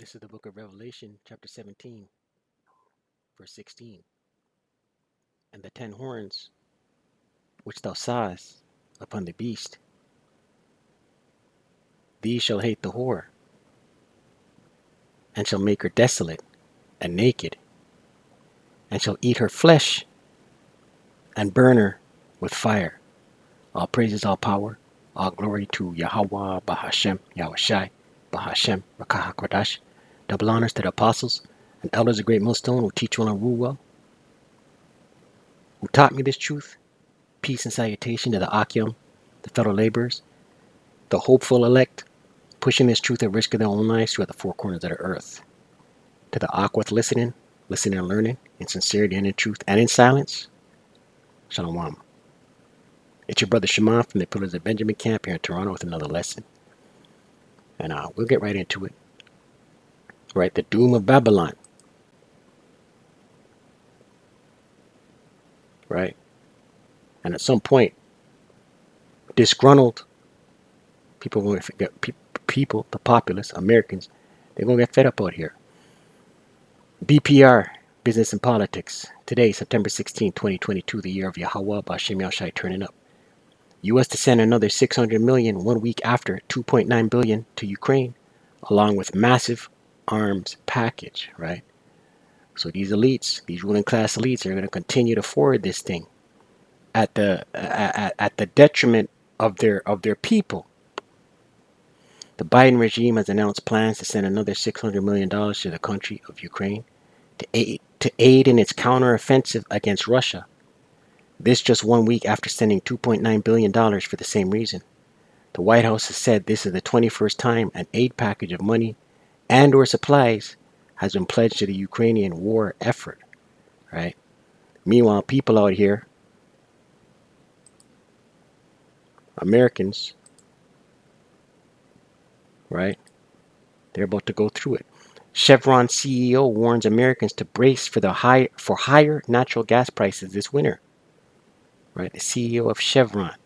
This is the book of Revelation, chapter 17, verse 16. And the 10 horns which thou sawest upon the beast, these shall hate the whore, and shall make her desolate and naked, and shall eat her flesh, and burn her with fire. All praises, all power, all glory to Yahweh, Bahashem, Yahushai, Bahashem, Rakah HaKodash. Double honors to the apostles and elders of Great Millstone who teach well and rule well, who taught me this truth. Peace and salutation to the Akim, the fellow laborers, the hopeful elect, pushing this truth at risk of their own lives throughout the four corners of the earth. To the awkward listening and learning, in sincerity and in truth and in silence, Shalom. It's your brother Shema from the Pillars of Benjamin Camp here in Toronto with another lesson. And we'll get right into it. Right, the doom of Babylon. Right? And at some point, disgruntled people are going to get people, the populace, Americans, they're going to get fed up out here. BPR, Business and Politics. Today, September 16, 2022, the year of Yahweh, Bashem Yahushai turning up. U.S. to send another $600 million 1 week after $2.9 billion to Ukraine, along with massive arms package, right? So these elites, these ruling class elites, are going to continue to forward this thing at the detriment of their people. The Biden regime has announced plans to send another $600 million to the country of Ukraine to aid in its counteroffensive against Russia. This just 1 week after sending $2.9 billion for the same reason. The White House has said this is the 21st time an aid package of money and or supplies has been pledged to the Ukrainian war effort, right? Meanwhile, people out here, Americans, right? They're about to go through it. Chevron CEO warns Americans to brace for higher natural gas prices this winter. Right? The CEO of Chevron,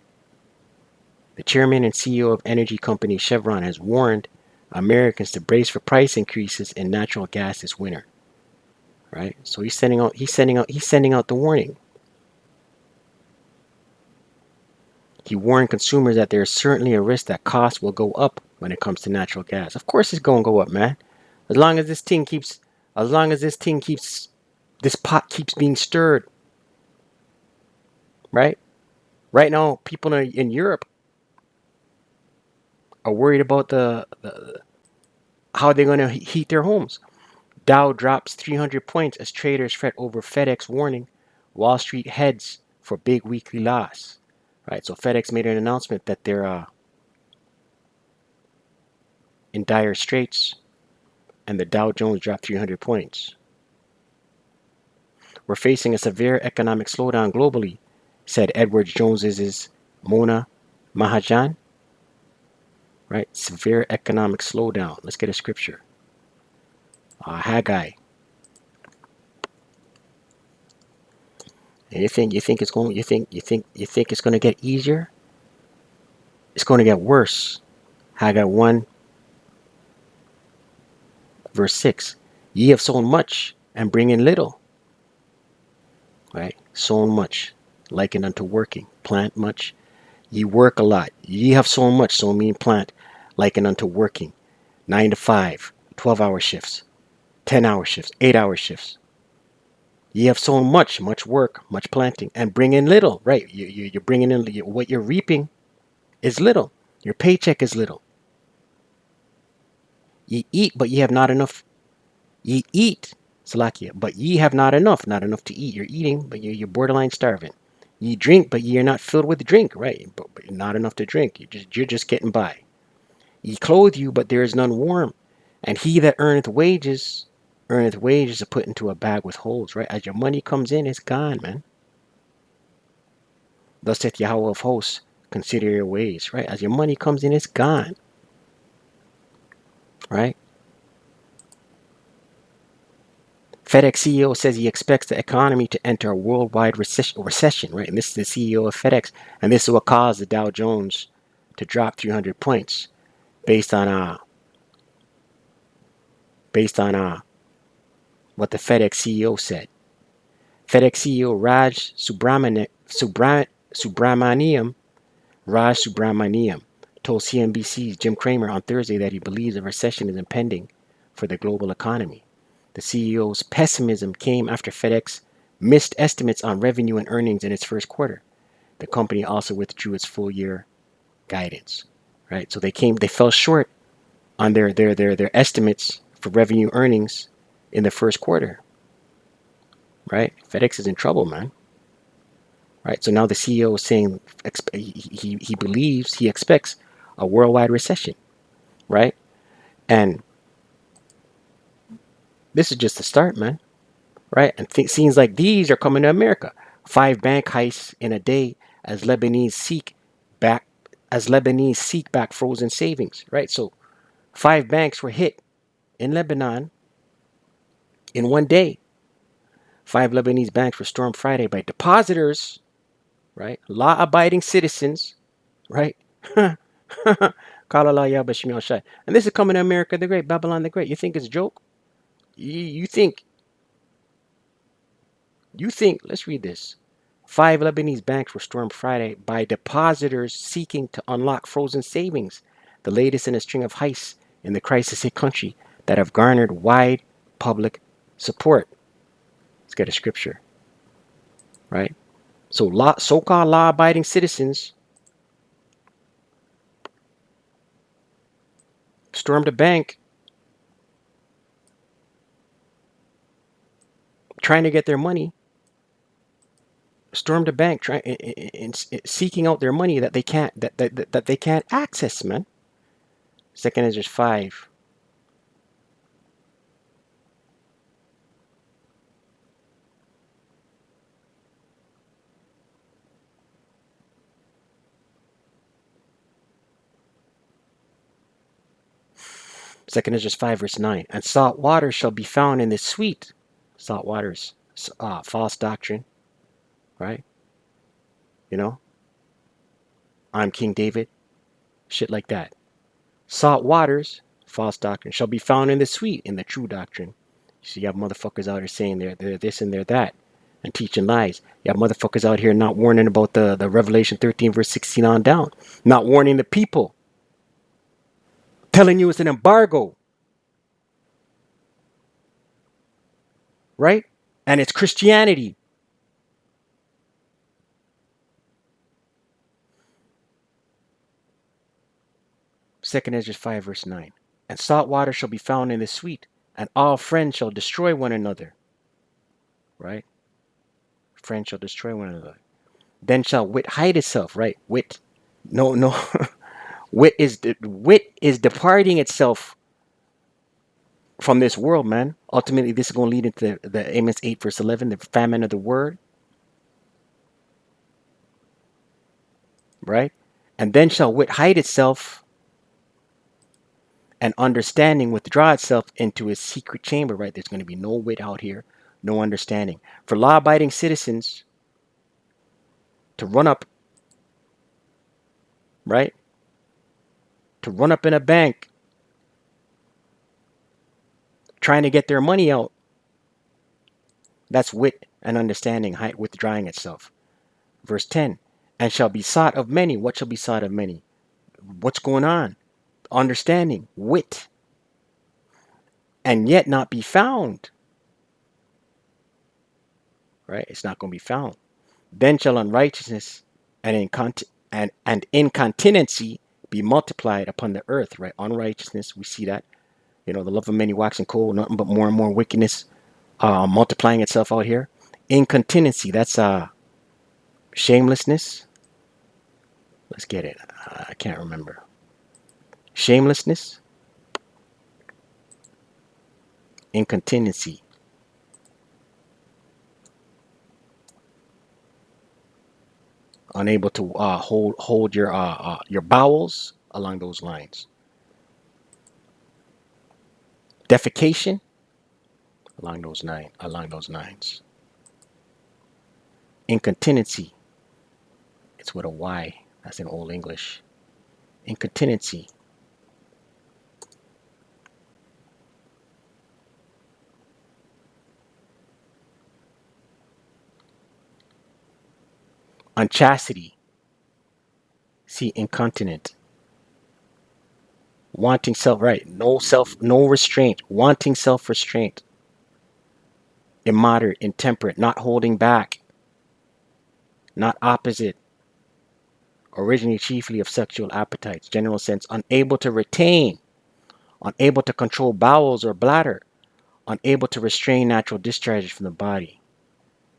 the chairman and CEO of energy company Chevron, has warned Americans to brace for price increases in natural gas this winter. Right? So he's sending out the warning. He warned consumers that there is certainly a risk that costs will go up when it comes to natural gas. Of course it's going to go up, man. As long as this pot keeps being stirred. Right? Right now, people in Europe are worried about how they're going to heat their homes. Dow drops 300 points as traders fret over FedEx warning. Wall Street heads for big weekly loss. Right? So FedEx made an announcement that they're in dire straits, and the Dow Jones dropped 300 points. We're facing a severe economic slowdown globally, said Edward Jones's Mona Mahajan. Right? Severe economic slowdown. Let's get a scripture. Haggai. And you think it's going to get easier? It's going to get worse. Haggai 1 verse 6. Ye have sown much and bring in little. Right? Sown much, likened unto working. Plant much. Ye work a lot. Ye have sown much, so mean plant, likened unto working. 9 to 5, 12-hour shifts, 10-hour shifts, 8-hour shifts. Ye have sown much work, much planting, and bring in little. Right? You're bringing in what you're reaping is little. Your paycheck is little. Ye eat, but ye have not enough. Ye eat, Salakia, but ye have not enough to eat. You're eating, but you're borderline starving. Ye drink, but ye are not filled with drink, right? But not enough to drink. You're just getting by. Ye clothe you, but there is none warm. And he that earneth wages are put into a bag with holes, right? As your money comes in, it's gone, man. Thus saith Yahweh of hosts, consider your ways, right? As your money comes in, it's gone. Right? FedEx CEO says he expects the economy to enter a worldwide recession, right? And this is the CEO of FedEx. And this is what caused the Dow Jones to drop 300 points based on based on what the FedEx CEO said. FedEx CEO Subramaniam Raj Subramaniam told CNBC's Jim Cramer on Thursday that he believes a recession is impending for the global economy. The CEO's pessimism came after FedEx missed estimates on revenue and earnings in its first quarter. The company also withdrew its full year guidance. Right? So they fell short on their estimates for revenue earnings in the first quarter. Right? FedEx is in trouble, man. Right? So now the CEO is saying he believes, he expects a worldwide recession, right? And this is just the start, man, right? And scenes like these are coming to America. 5 bank heists in a day as back Lebanese seek back frozen savings, right? So 5 banks were hit in Lebanon in one day. 5 Lebanese banks were stormed Friday by depositors, right? Law-abiding citizens, right? And this is coming to America the Great, Babylon the Great. You think it's a joke? You think, let's read this. 5 Lebanese banks were stormed Friday by depositors seeking to unlock frozen savings, the latest in a string of heists in the crisis hit country that have garnered wide public support. Let's get a scripture, right? So so-called law-abiding citizens stormed a bank trying to get their money, stormed a bank trying seeking out their money that they can't access, man. Second Ezra 5. Second Ezra 5 verse 9. And salt water shall be found in the sweet. Salt waters, false doctrine, right? You know, I'm King David, shit like that. Salt waters, false doctrine, shall be found in the sweet, in the true doctrine. So you have motherfuckers out here saying they're this and they're that and teaching lies. You have motherfuckers out here not warning about the Revelation 13 verse 16 on down. Not warning the people. Telling you it's an embargo. Right? And it's Christianity. Second Ezra 5 verse 9. And salt water shall be found in the sweet, and all friends shall destroy one another. Right? Friends shall destroy one another. Then shall wit hide itself, right? Wit. No. wit is departing itself from this world, man. Ultimately, this is going to lead into the Amos 8 verse 11, the famine of the word. Right? And then shall wit hide itself, and understanding withdraw itself into his secret chamber, right? There's going to be no wit out here, no understanding. For law-abiding citizens to run up, right? To run up in a bank, trying to get their money out. That's wit and understanding withdrawing itself. Verse 10, and shall be sought of many. What shall be sought of many? What's going on? Understanding, wit, and yet not be found. Right? It's not going to be found. Then shall unrighteousness and incontinency be multiplied upon the earth. Right? Unrighteousness, we see that. You know, the love of many waxing cold, nothing but more and more wickedness multiplying itself out here. Incontinency, that's shamelessness. Let's get it. I can't remember. Shamelessness, incontinency. Unable to hold your bowels, along those lines. Defecation, along those lines. Incontinency, it's with a Y. That's in Old English. Incontinency. unchastity, see, incontinent, wanting no restraint, wanting self-restraint, immoderate, intemperate, not holding back, not opposite, originally chiefly of sexual appetites, general sense, unable to retain, unable to control bowels or bladder, unable to restrain natural discharges from the body,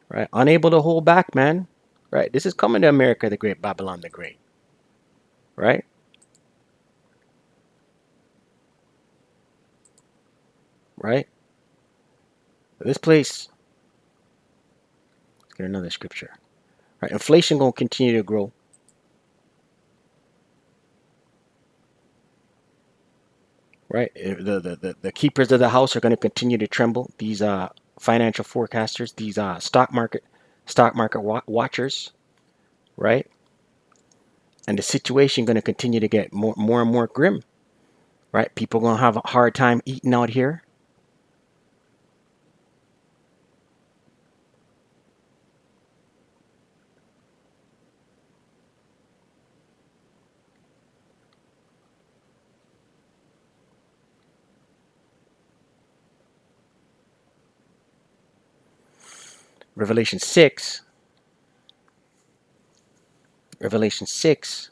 right? Unable to hold back, man, right? This is coming to America the Great, Babylon the Great, right? Right? This place, let's get another scripture, right? Inflation gonna continue to grow, right? The keepers of the house are going to continue to tremble. These financial forecasters, these stock market watchers, right? And the situation going to continue to get more and more grim, right? People going to have a hard time eating out here. Revelation 6, Revelation 6,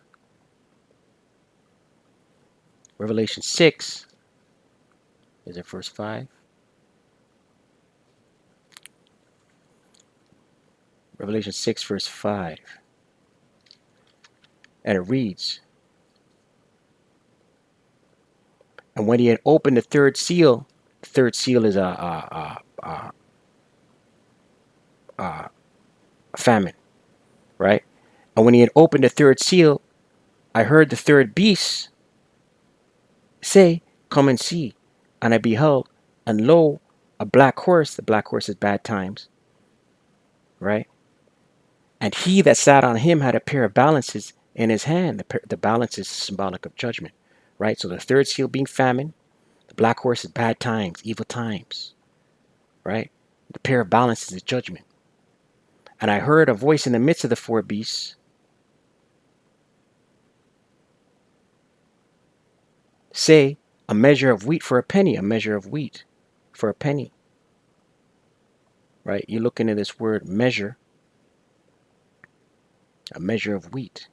Revelation 6, is it verse 5? Revelation 6 verse 5. And it reads, and when he had opened the third seal is a famine, right? And when he had opened the third seal, I heard the third beast say, come and see. And I beheld, and lo, a black horse. The black horse is bad times, right? And he that sat on him had a pair of balances in his hand. The balance is symbolic of judgment, right? So the third seal being famine, the black horse is bad times, evil times, right? The pair of balances is judgment. And I heard a voice in the midst of the four beasts say, a measure of wheat for a penny, a measure of wheat for a penny, right? You look into this word measure, a measure of wheat.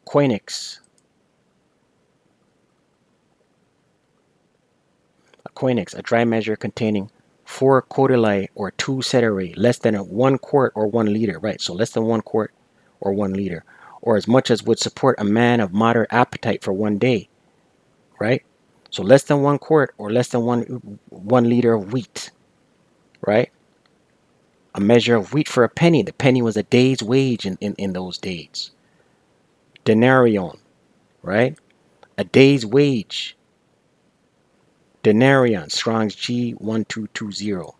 Koinix. A koinix, a dry measure containing 4 codili or 2 ceterae, less than 1 quart or 1 liter, right? So less than 1 quart or 1 liter, or as much as would support a man of moderate appetite for 1 day, right? So less than 1 quart or less than 1 liter of wheat, right? A measure of wheat for a penny. The penny was a day's wage in those days. Denarion, right? A day's wage. Denarion, Strong's G 1220.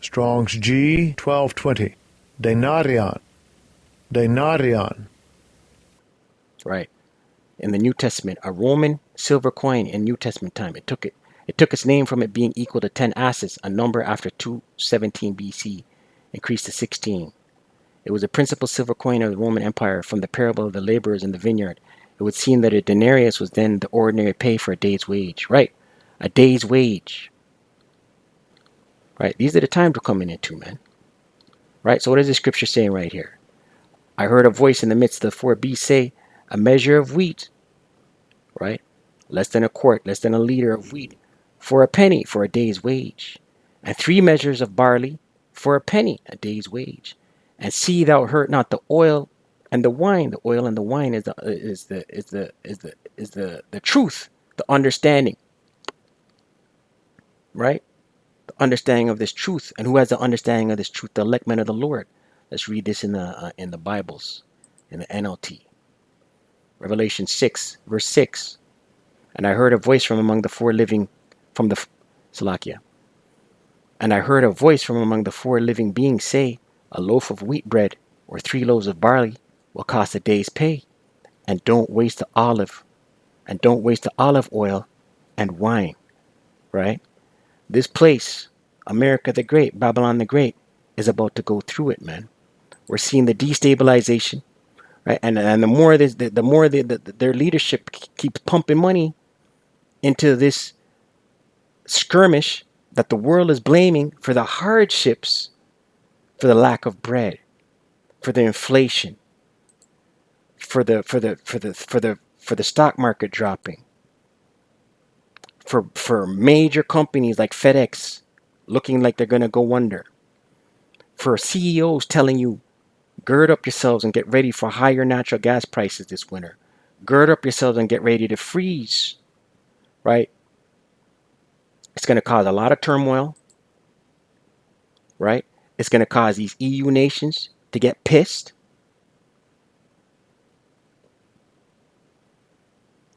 Strong's G 1220. Denarion. Denarion. Right. In the New Testament, a Roman silver coin in New Testament time. It took its name from it being equal to 10 asses, a number after 217 BC, increased to 16. It was a principal silver coin of the Roman Empire. From the parable of the laborers in the vineyard, it would seem that a denarius was then the ordinary pay for a day's wage. Right. A day's wage. Right. These are the times we're coming into, man. Right. So what is the scripture saying right here? I heard a voice in the midst of the 4 beasts say, a measure of wheat, right? Less than a quart, less than a liter of wheat, for a penny, for a day's wage. And 3 measures of barley, for a penny, a day's wage. And see thou hurt not the oil and the wine. The oil and the wine is the truth, the understanding, right? The understanding of this truth. And who has the understanding of this truth? The elect men of the Lord. Let's read this in the Bibles, in the NLT. Revelation 6, verse 6. And I heard a voice from among the 4 living, from the Salakia. And I heard a voice from among the 4 living beings say, a loaf of wheat bread or 3 loaves of barley will cost a day's pay. And don't waste the olive oil and wine, right? This place, America the Great, Babylon the Great, is about to go through it, man. We're seeing the destabilization, right? And the more this, the more their leadership keeps pumping money into this skirmish that the world is blaming for the hardships, for the lack of bread, for the inflation, for the stock market dropping, for major companies like FedEx looking like they're going to go under, for CEOs telling you, gird up yourselves and get ready for higher natural gas prices this winter. Gird up yourselves and get ready to freeze, right? It's going to cause a lot of turmoil, right? It's going to cause these EU nations to get pissed,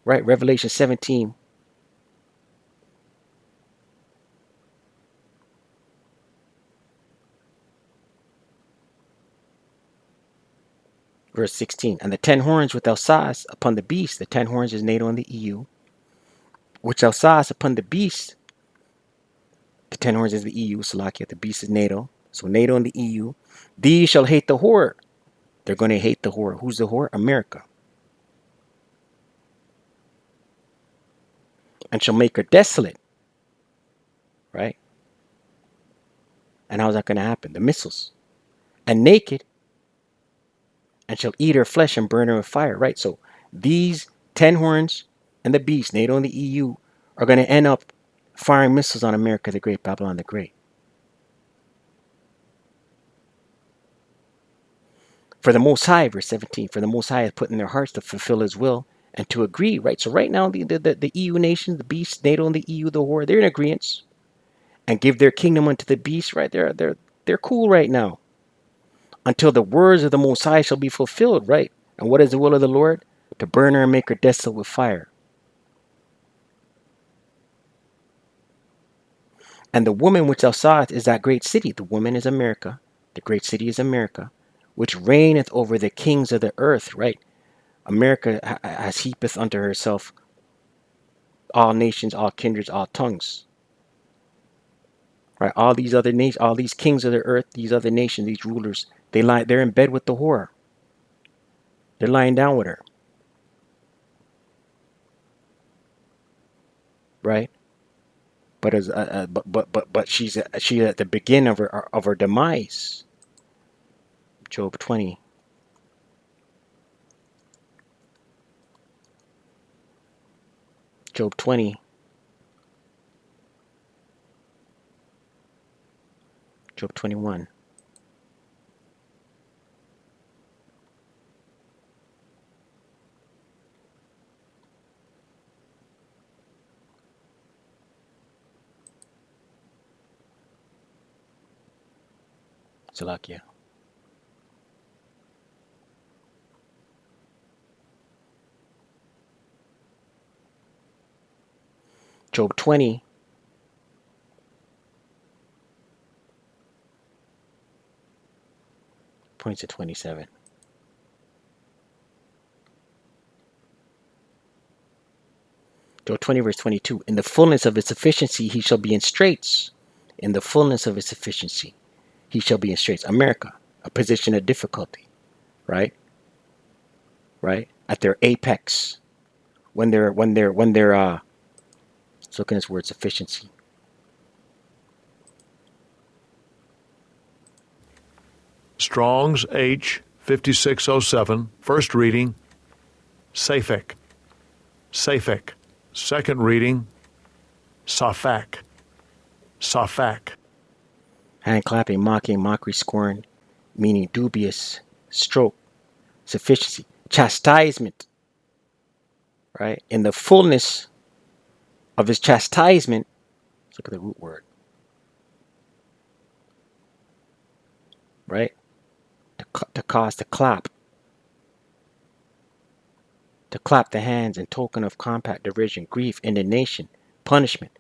right? Revelation 17, verse 16. And the 10 horns which thou sawest upon the beast, the 10 horns is NATO and the EU, which thou sawest upon the beast, the 10 horns is the EU, Salakia, the beast is NATO. So NATO and the EU, these shall hate the whore. They're going to hate the whore. Who's the whore? America. And shall make her desolate, right? And how's that going to happen? The missiles. And naked, and shall eat her flesh and burn her with fire, right? So these 10 horns and the beast, NATO and the EU, are going to end up firing missiles on America the Great, Babylon the Great. For the Most High, verse 17, for the Most High has put in their hearts to fulfill his will and to agree, right? So right now, the EU nations, the beast, NATO and the EU, the whore, they're in agreement and give their kingdom unto the beast, right? They're cool right now until the words of the Most High shall be fulfilled, right? And what is the will of the Lord? To burn her and make her desolate with fire. And the woman which thou sawest is that great city. The woman is America. The great city is America, which reigneth over the kings of the earth, right? America has heapeth unto herself all nations, all kindreds, all tongues. Right? All these other nations, all these kings of the earth, these other nations, these rulers, they're in bed with the whore. They're lying down with her. Right? But as but she's at the beginning of her demise. Job 20. Job 20. Job 21. Salakia. Job 20. Points to 27. Job 20 verse 22. In the fullness of his sufficiency he shall be in straits. In the fullness of his sufficiency he shall be in straits. America, a position of difficulty, right? Right? At their apex. When they're let's look at this word sufficiency. Strong's H 5607, first reading, Saphek. Saphek. Second reading, Saphak. Saphak. Hand clapping, mocking, mockery, scorn, meaning dubious, stroke, sufficiency, chastisement, right? In the fullness of his chastisement, let's look at the root word, right? To cause to clap the hands in token of compact derision, grief, indignation, punishment,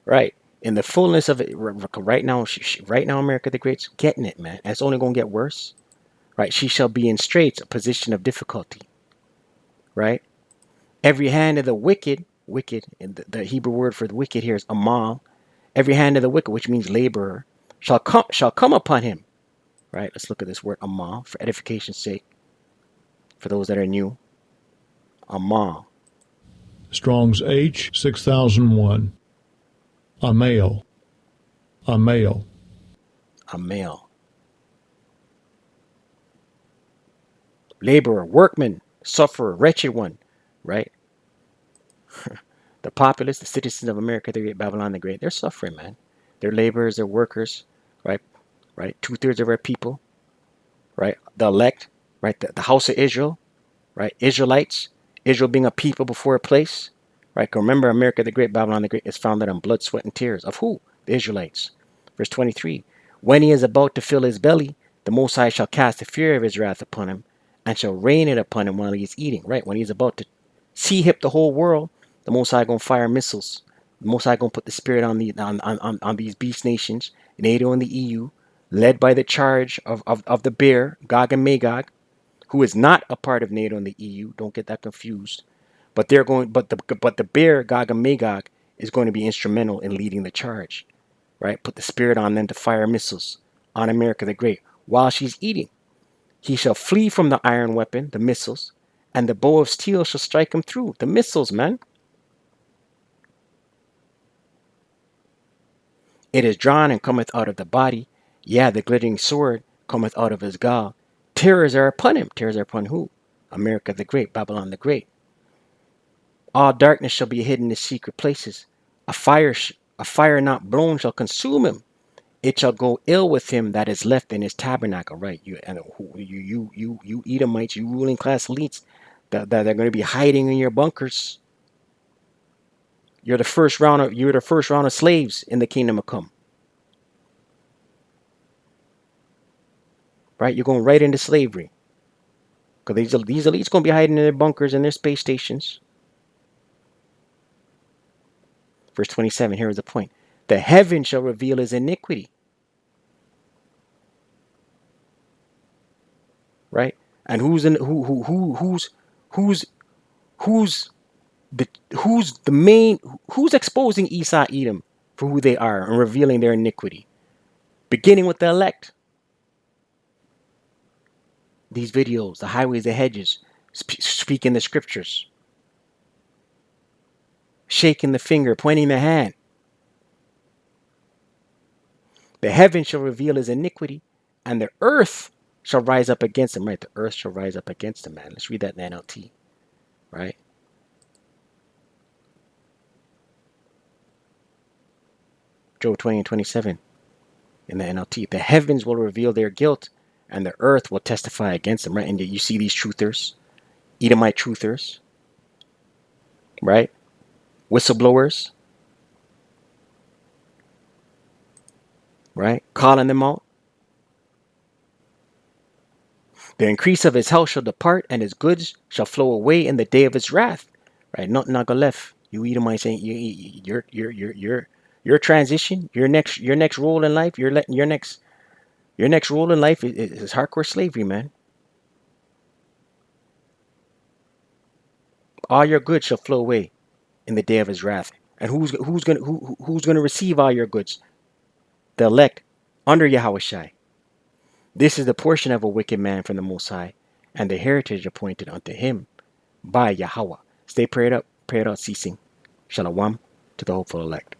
right? In the fullness of it, right now, right now, America the Great's getting it, man. And it's only going to get worse, right? She shall be in straits, a position of difficulty, right? Every hand of the wicked, and the Hebrew word for the wicked here is amal. Every hand of the wicked, which means laborer, shall come upon him. Right? Let's look at this word amah for edification's sake. For those that are new, amah, Strong's H 6001. A male. A male. a male. Laborer, workman, sufferer, wretched one. Right? The populace, the citizens of America, the great Babylon the Great, they're suffering, man. They're laborers, they're workers, right? Right? 2/3 of our people, right? The elect, right? The house of Israel, right? Israelites, Israel being a people before a place, right? Remember, America the Great, Babylon the Great is founded on blood, sweat, and tears. Of who? The Israelites. Verse 23. When he is about to fill his belly, the Most High shall cast the fear of his wrath upon him, and shall rain it upon him while he is eating. Right? When he's about to hip the whole world, the Most High gonna fire missiles. The Most High gonna put the spirit on these beast nations, NATO and the EU, led by the charge of the bear, Gog and Magog, who is not a part of NATO and the EU. Don't get that confused. But they're going. But the bear, Gog and Magog, is going to be instrumental in leading the charge. Right? Put the spirit on them to fire missiles on America the Great while she's eating. He shall flee from the iron weapon, the missiles, and the bow of steel shall strike him through. The missiles, man. It is drawn and cometh out of the body. Yeah, the glittering sword cometh out of his gall. Terrors are upon him. Terrors are upon who? America the Great, Babylon the Great. All darkness shall be hidden in secret places. A fire not blown shall consume him. It shall go ill with him that is left in his tabernacle. Right? You Edomites, you ruling class elites, that are going to be hiding in your bunkers. You're the first round of slaves in the kingdom of come. Right? You're going right into slavery. Because these elites going to be hiding in their bunkers and their space stations. Verse 27, here is the point. The heaven shall reveal his iniquity. Right? And who's exposing Esau, Edom for who they are and revealing their iniquity? Beginning with the elect. These videos, the highways, the hedges, speaking the scriptures, shaking the finger, pointing the hand. The heaven shall reveal his iniquity, and the earth shall rise up against him. Right? The earth shall rise up against him, man. Let's read that in the NLT. Right? Job 20 and 27 in the NLT. The heavens will reveal their guilt, and the earth will testify against them. Right? And you see these truthers, Edomite truthers, right? Whistleblowers, right? Calling them out. The increase of his house shall depart, and his goods shall flow away in the day of his wrath. Right? Nothing not gonna left. You Edomites ain't your transition, your next role in life, your next role in life is hardcore slavery, man. All your goods shall flow away in the day of his wrath. And who's gonna receive all your goods? The elect under Yahushai. This is the portion of a wicked man from the Most High, and the heritage appointed unto him by Yahweh. Stay prayed up, ceasing. Shalom to the hopeful elect.